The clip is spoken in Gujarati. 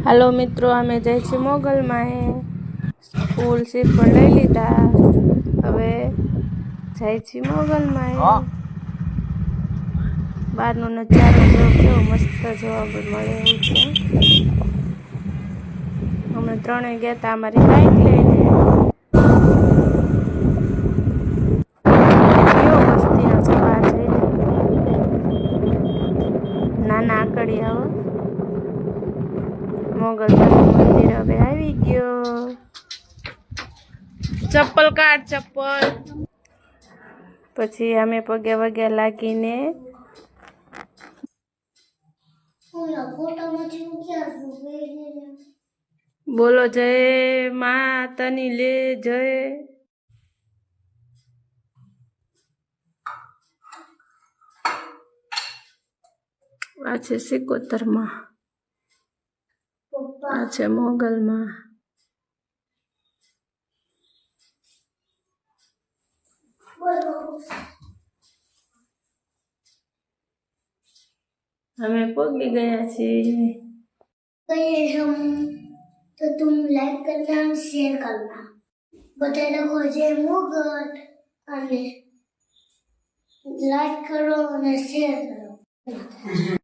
હાલો મિત્રો, અમે જઈ છીએ મોગલમાં ફૂલ શ્રીફળ લઈ લીધા. હવે જાય છીએ મોગલમાં. બહારનો નજારો કેવો મસ્ત જોવા મળે એવું છે. અમે ત્રણેય ગયા હતા અમારી બાઈક લઈને. કેવો મસ્તીનો સવાર છે. નાના આકડિયાઓ મોગલમાનું મંદિર હવે આવી ગયો. ચપ્પલ કાઢ, ચપ્પલ. પછી અમે પગે વગે લાગીને બોલો જય માતાની લે જય. આ છે સિકોતરમાં, આ છે મોગલમાં. અમે પહોંચી ગયા છીએ. हम तो तुम लाइक करना और शेयर करना बताए रखो जय मोगल और लाइक करो और शेयर करो।